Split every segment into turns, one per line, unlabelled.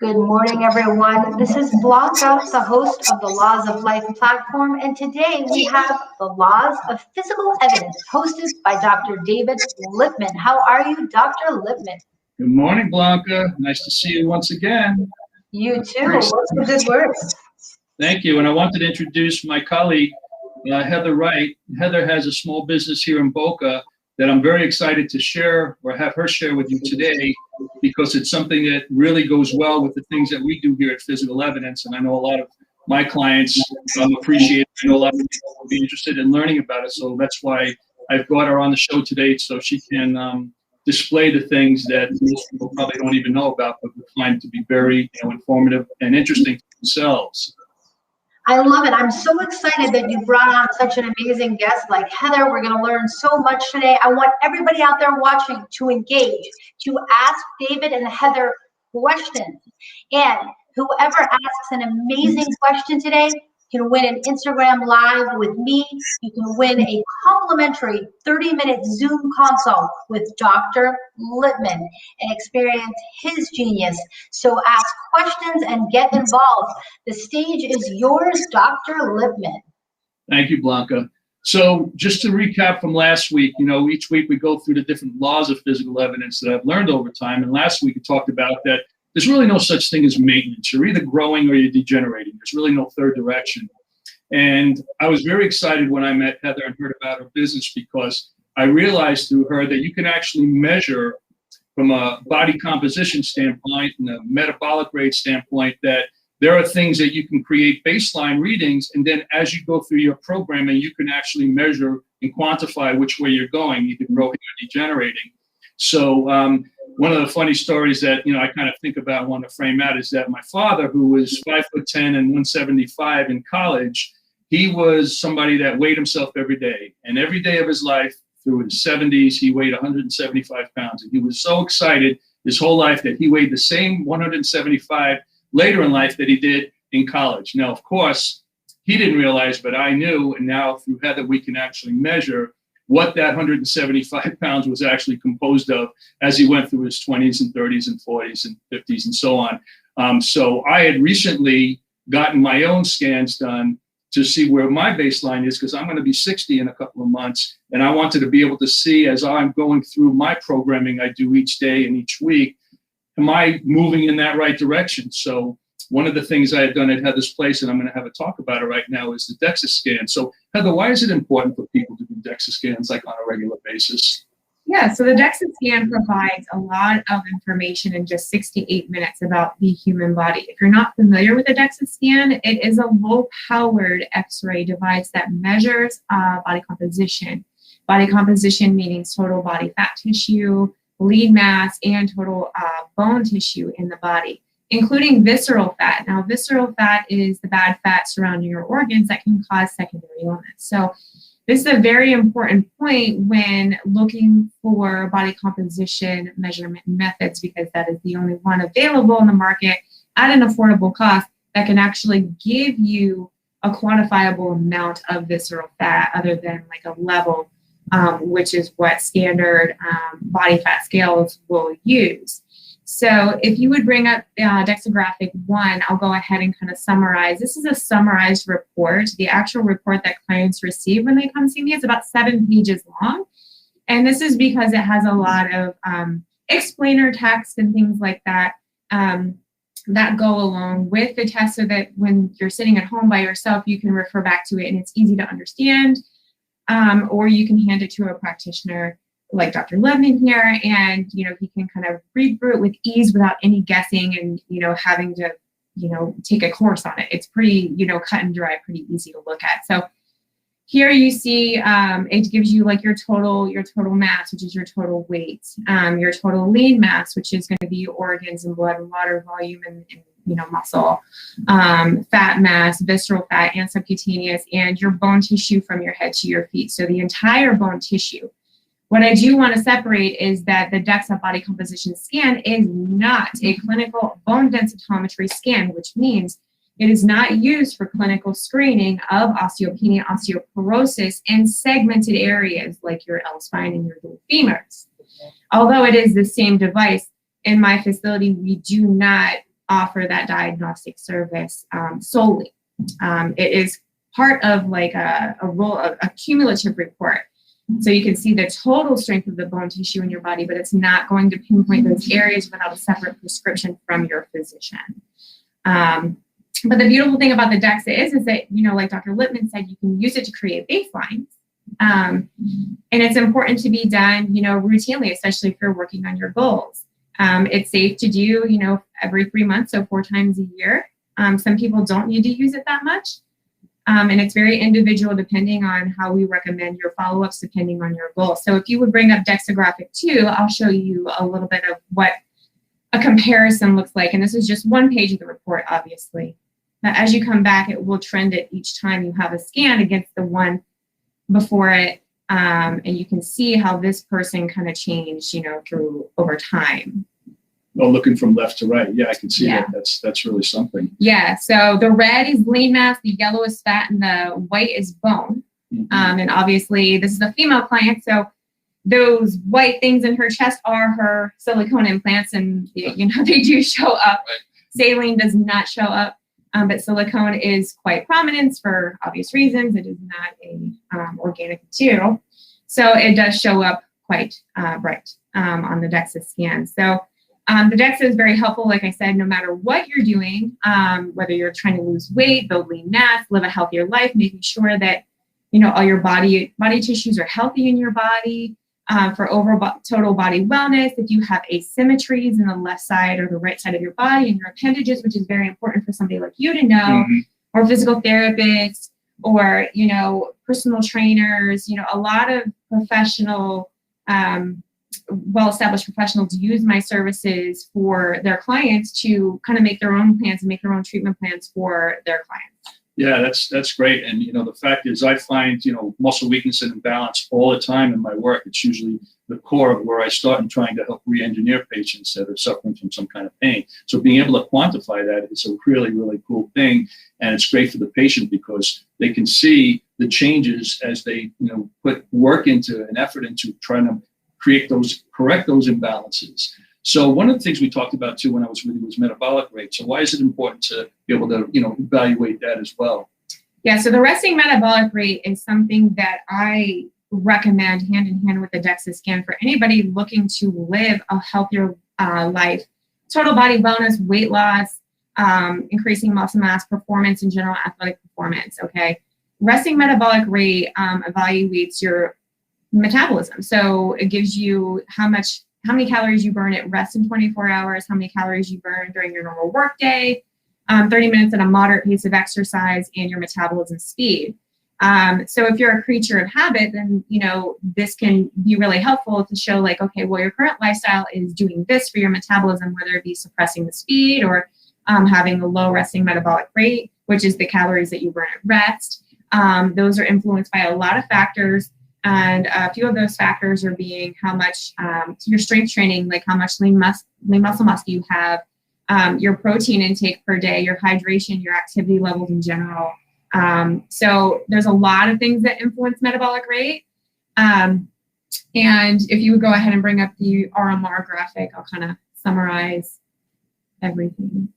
Good morning, everyone. This is Blanca, the host of the Laws of Life platform, and today we have the Laws of Physical Evidence, hosted by Dr. David Lipman. How are you, Dr. Lipman?
Good morning, Blanca. Nice to see you once again.
You too. What's the good words?
Thank you. And I wanted to introduce my colleague, Heather Wright. Heather has a small business here in Boca that I'm very excited to share or have her share with you today, because it's something that really goes well with the things that we do here at Physical Evidence. And I know a lot of my clients appreciate it. I know a lot of people will be interested in learning about it. So that's why I've brought her on the show today, so she can display the things that most people probably don't even know about, but we find to be very informative and interesting to themselves.
I love it. I'm so excited that you brought on such an amazing guest like Heather. We're going to learn so much today. I want everybody out there watching to engage, to ask David and Heather questions. And whoever asks an amazing question today can win an Instagram Live with me. You can win a complimentary 30-minute Zoom consult with Dr. Lipman and experience his genius. So ask questions and get involved. The stage is yours, Dr. Lipman.
Thank you, Blanca. So just to recap from last week, each week we go through the different laws of physical evidence that I've learned over time. And last week we talked about that there's really no such thing as maintenance. You're either growing or you're degenerating. There's really no third direction. And I was very excited when I met Heather and heard about her business, because I realized through her that you can actually measure from a body composition standpoint and a metabolic rate standpoint that there are things that you can create baseline readings. And then as you go through your programming, you can actually measure and quantify which way you're going, either growing or degenerating. So one of the funny stories that, I kind of think about and want to frame out is that my father, who was 5'10" and 175 in college, he was somebody that weighed himself every day. And every day of his life, through his 70s, he weighed 175 pounds. And he was so excited his whole life that he weighed the same 175 later in life that he did in college. Now, of course, he didn't realize, but I knew. And now through Heather, we can actually measure what that 175 pounds was actually composed of as he went through his 20s and 30s and 40s and 50s and so on. So I had recently gotten my own scans done to see where my baseline is, because I'm going to be 60 in a couple of months. And I wanted to be able to see, as I'm going through my programming I do each day and each week, am I moving in that right direction? So one of the things I had done at Heather's place, and I'm going to have a talk about it right now, is the DEXA scan. So Heather, why is it important for people to do DEXA scans like on a regular basis?
Yeah, so the DEXA scan provides a lot of information in just 6 to 8 minutes about the human body. If you're not familiar with a DEXA scan, it is a low-powered X-ray device that measures body composition. Body composition meaning total body fat tissue, lean mass, and total bone tissue in the body, including visceral fat. Now, visceral fat is the bad fat surrounding your organs that can cause secondary illness. So this is a very important point when looking for body composition measurement methods, because that is the only one available in the market at an affordable cost that can actually give you a quantifiable amount of visceral fat, other than like a level, which is what standard body fat scales will use. So if you would bring up Dexagraphic 1, I'll go ahead and kind of summarize. This is a summarized report. The actual report that clients receive when they come see me is about 7 pages long. And this is because it has a lot of explainer text and things like that that go along with the test, so that when you're sitting at home by yourself, you can refer back to it and it's easy to understand, or you can hand it to a practitioner like Dr. Lipman here, and he can kind of read through it with ease without any guessing and having to take a course on it. It's pretty cut and dry, pretty easy to look at. So here you see it gives you like your total mass, which is your total weight, your total lean mass, which is going to be organs and blood and water volume and muscle, fat mass, visceral fat, and subcutaneous, and your bone tissue from your head to your feet. So the entire bone tissue. What I do want to separate is that the DEXA body composition scan is not a clinical bone densitometry scan, which means it is not used for clinical screening of osteopenia, osteoporosis in segmented areas like your L-spine and your dual femurs. Although it is the same device, in my facility, we do not offer that diagnostic service solely. It is part of like a cumulative report. So you can see the total strength of the bone tissue in your body, but it's not going to pinpoint those areas without a separate prescription from your physician. But the beautiful thing about the DEXA is that, you know, like Dr. Lipman said, you can use it to create baselines. And it's important to be done, you know, routinely, especially if you're working on your goals. It's safe to do, you know, every 3 months, so 4 times a year. Some people don't need to use it that much. And it's very individual depending on how we recommend your follow-ups depending on your goal. So if you would bring up Dexagraphic 2, I'll show you a little bit of what a comparison looks like. And this is just one page of the report, obviously. But as you come back, it will trend it each time you have a scan against the one before it. And you can see how this person kind of changed, you know, through over time.
Oh, looking from left to right. Yeah, I can see that. That's really something.
Yeah. So the red is lean mass, the yellow is fat, and the white is bone. And obviously, this is a female client, so those white things in her chest are her silicone implants, and you know they do show up. Right. Saline does not show up, but silicone is quite prominent for obvious reasons. It is not a organic material, so it does show up quite bright on the DEXA scan. So. The DEXA is very helpful, like I said, no matter what you're doing, whether you're trying to lose weight, build lean mass, live a healthier life, making sure that, you know, all your body tissues are healthy in your body, for total body wellness. If you have asymmetries in the left side or the right side of your body and your appendages, which is very important for somebody like you to know, or physical therapists, or, you know, personal trainers, you know, a lot of professional, well-established professionals use my services for their clients to kind of make their own plans and make their own treatment plans for their clients.
Yeah, that's great. And, you know, the fact is I find, you know, muscle weakness and imbalance all the time in my work. It's usually the core of where I start in trying to help re-engineer patients that are suffering from some kind of pain. So being able to quantify that is a really, really cool thing. And it's great for the patient because they can see the changes as they, you know, put work into an effort into trying to correct those imbalances. So one of the things we talked about too when I was with you was metabolic rate. So why is it important to be able to, you know, evaluate that as well?
Yeah, so the resting metabolic rate is something that I recommend hand in hand with the DEXA scan for anybody looking to live a healthier life, total body wellness, weight loss, increasing muscle mass, performance, and general athletic performance. Okay, resting metabolic rate evaluates your metabolism. So it gives you how many calories you burn at rest in 24 hours, how many calories you burn during your normal work day, 30 minutes at a moderate pace of exercise, and your metabolism speed. So if you're a creature of habit, then, you know, this can be really helpful to show like, okay, well, your current lifestyle is doing this for your metabolism, whether it be suppressing the speed or having a low resting metabolic rate, which is the calories that you burn at rest. Those are influenced by a lot of factors. And a few of those factors are being how much your strength training, like how much lean muscle mass do you have, your protein intake per day, your hydration, your activity levels in general. So there's a lot of things that influence metabolic rate. And if you would go ahead and bring up the RMR graphic, I'll kind of summarize everything.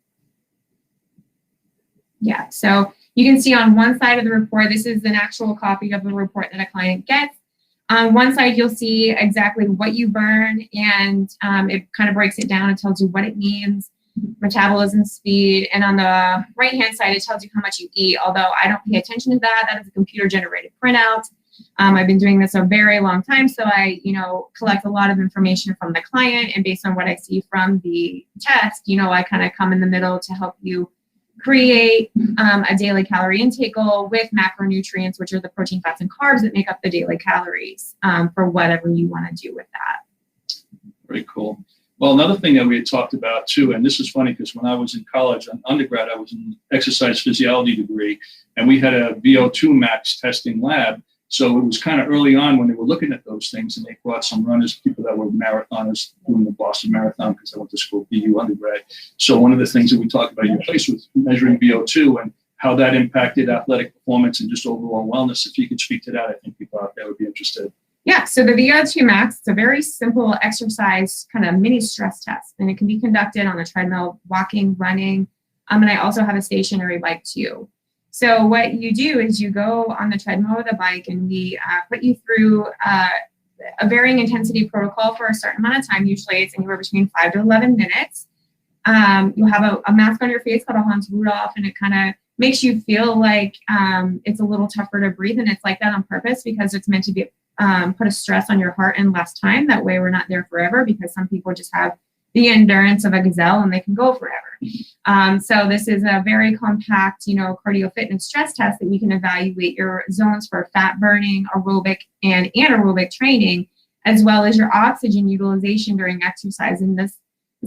Yeah, so you can see on one side of the report, this is an actual copy of the report that a client gets. On one side, you'll see exactly what you burn, and it kind of breaks it down and tells you what it means, metabolism speed. And on the right-hand side, it tells you how much you eat, although I don't pay attention to that. That is a computer-generated printout. I've been doing this a very long time, so I, you know, collect a lot of information from the client, and based on what I see from the test, you know, I kind of come in the middle to help you create a daily calorie intake goal with macronutrients, which are the protein, fats, and carbs that make up the daily calories for whatever you want to do with that.
Very cool. Well, another thing that we had talked about too, and this is funny because when I was in college, on undergrad, I was in an exercise physiology degree, and we had a VO2 Max testing lab. So it was kind of early on when they were looking at those things, and they brought some runners, people that were marathoners doing the Boston Marathon, because I went to school BU undergrad. So one of the things that we talked about in your place was measuring VO2 and how that impacted athletic performance and just overall wellness. If you could speak to that, I think people out there would be interested.
Yeah, so the VO2 Max, it's a very simple exercise, kind of mini stress test, and it can be conducted on the treadmill, walking, running, and I also have a stationary bike too. So what you do is you go on the treadmill or the bike, and we put you through a varying intensity protocol for a certain amount of time. Usually it's anywhere between 5 to 11 minutes. You'll have a mask on your face called a Hans Rudolph, and it kind of makes you feel like it's a little tougher to breathe, and it's like that on purpose because it's meant to be put a stress on your heart in less time. That way we're not there forever, because some people just have the endurance of a gazelle and they can go forever. So this is a very compact, cardio fitness stress test that we can evaluate your zones for fat burning, aerobic and anaerobic training, as well as your oxygen utilization during exercise. And this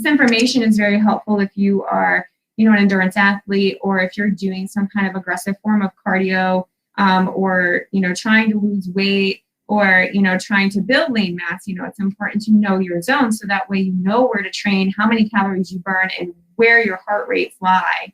information is very helpful if you are, an endurance athlete, or if you're doing some kind of aggressive form of cardio, or, trying to lose weight, or, trying to build lean mass. It's important to know your zone, so that way you know where to train, how many calories you burn, and where your heart rates lie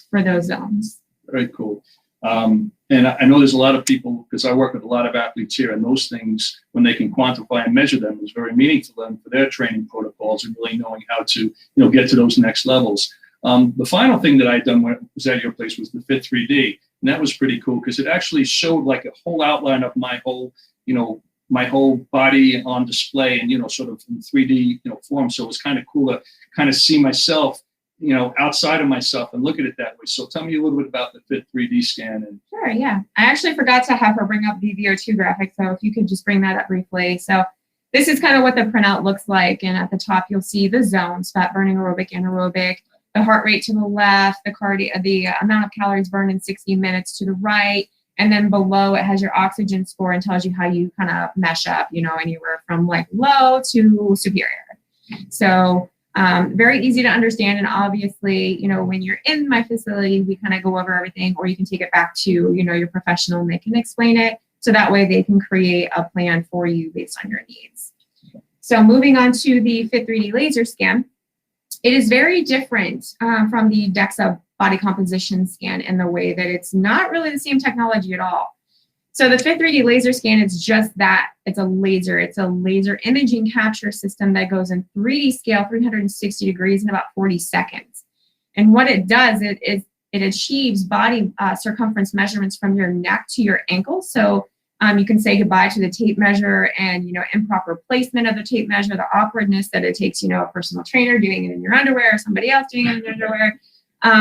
for those zones.
Very cool. And I know there's a lot of people, because I work with a lot of athletes here, and those things, when they can quantify and measure them, is very meaningful to them for their training protocols and really knowing how to, get to those next levels. The final thing that I done when I was at your place was the Fit 3D. And that was pretty cool because it actually showed like a whole outline of my whole, my whole body on display and, sort of in 3D, form. So it was kind of cool to kind of see myself, outside of myself and look at it that way. So tell me a little bit about the Fit 3D scan. And
Sure, yeah. I actually forgot to have her bring up the VO2 graphic. So if you could just bring that up briefly. So this is kind of what the printout looks like. And at the top, you'll see the zones: fat burning, aerobic, anaerobic, the heart rate to the left, the amount of calories burned in 60 minutes to the right. And then below it has your oxygen score and tells you how you kind of mesh up, anywhere from like low to superior. So very easy to understand. And obviously, when you're in my facility, we kind of go over everything, or you can take it back to, your professional and they can explain it. So that way they can create a plan for you based on your needs. So moving on to the Fit 3D laser scan. It is very different from the DEXA body composition scan in the way that it's not really the same technology at all. So the Fit 3D laser scan is just that. It's a laser. It's a laser imaging capture system that goes in 3D scale, 360 degrees in about 40 seconds. And what it does, it achieves body circumference measurements from your neck to your ankle. So you can say goodbye to the tape measure and, improper placement of the tape measure, the awkwardness that it takes, a personal trainer doing it in your underwear or somebody else doing it in your underwear.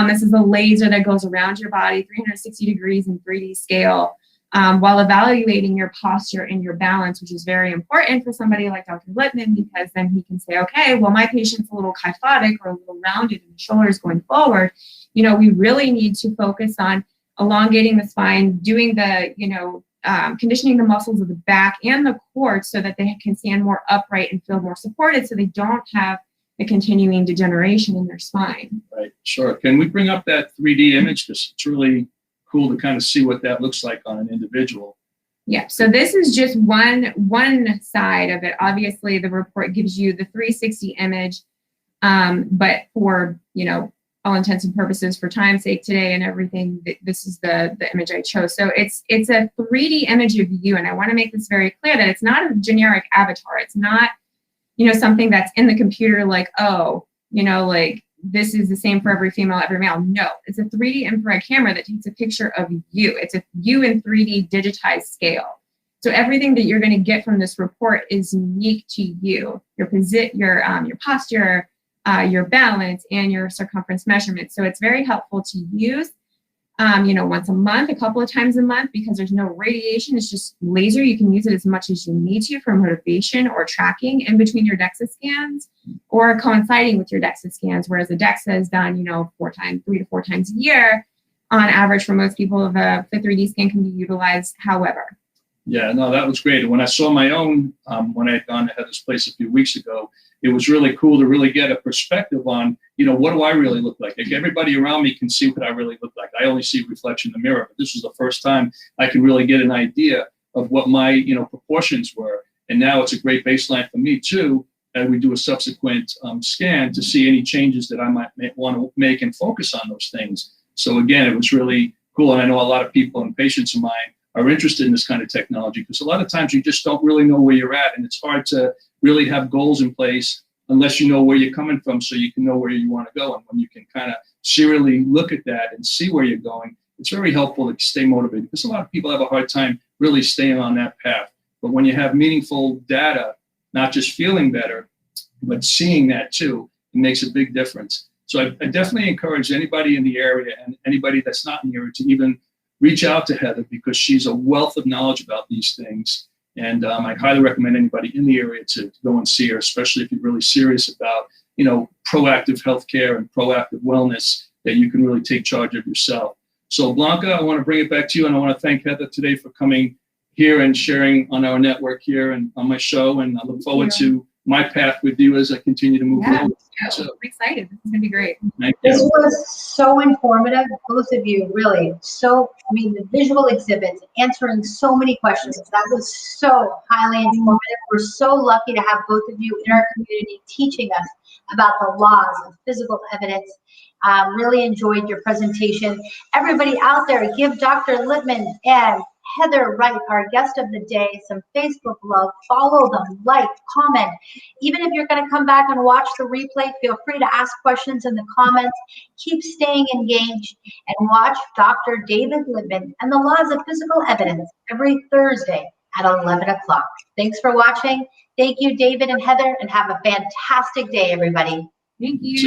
This is a laser that goes around your body, 360 degrees in 3D scale, while evaluating your posture and your balance, which is very important for somebody like Dr. Lipman, because then he can say, okay, well, my patient's a little kyphotic or a little rounded in the shoulders going forward. We really need to focus on elongating the spine, doing the, conditioning the muscles of the back and the core so that they can stand more upright and feel more supported, so they don't have the continuing degeneration in their spine. Right,
sure. Can we bring up that 3D image? Because it's really cool to kind of see what that looks like on an individual.
Yeah, so this is just one side of it. Obviously, the report gives you the 360 image, but for, all intents and purposes, for time's sake today and everything, this is the image I chose. So it's a 3D image of you, and I want to make this very clear that it's not a generic avatar. It's not, something that's in the computer like, like this is the same for every female, every male. No, it's a 3D infrared camera that takes a picture of you. It's a you in 3D digitized scale. So everything that you're going to get from this report is unique to you, your posture, your balance, and your circumference measurement. So it's very helpful to use, once a month, a couple of times a month, because there's no radiation. It's just laser. You can use it as much as you need to for motivation or tracking in between your DEXA scans or coinciding with your DEXA scans, whereas the DEXA is done, 3 to 4 times a year on average for most people. The Fit 3D scan can be utilized however.
Yeah, no, that was great. And when I saw my own, when I had gone to Heather's place a few weeks ago, it was really cool to really get a perspective on, what do I really look like? Like everybody around me can see what I really look like. I only see a reflection in the mirror, but this was the first time I could really get an idea of what my, proportions were. And now it's a great baseline for me too, as we do a subsequent scan to see any changes that I might want to make and focus on those things. So again, it was really cool. And I know a lot of people and patients of mine are interested in this kind of technology, because a lot of times you just don't really know where you're at, and it's hard to really have goals in place unless you know where you're coming from, so you can know where you want to go. And when you can kind of serially look at that and see where you're going, it's very helpful to stay motivated, because a lot of people have a hard time really staying on that path. But when you have meaningful data, not just feeling better, but seeing that too, it makes a big difference. So I definitely encourage anybody in the area and anybody that's not in the area to even reach out to Heather, because she's a wealth of knowledge about these things. And I highly recommend anybody in the area to go and see her, especially if you're really serious about, proactive healthcare and proactive wellness, that you can really take charge of yourself. So Blanca, I want to bring it back to you, and I want to thank Heather today for coming here and sharing on our network here and on my show. And I look forward to my path with you as I continue to move forward.
So I'm excited. This is going to be great.
This was so informative, both of you, really. The visual exhibits, answering so many questions. That was so highly informative. We're so lucky to have both of you in our community teaching us about the laws of physical evidence. Really enjoyed your presentation. Everybody out there, give Dr. Lipman and Heather Wright, our guest of the day, some Facebook love. Follow them, like, comment. Even if you're going to come back and watch the replay, feel free to ask questions in the comments. Keep staying engaged and watch Dr. David Lipman and the Laws of Physical Evidence every Thursday at 11 o'clock. Thanks for watching. Thank you, David and Heather, and have a fantastic day, everybody.
Thank you.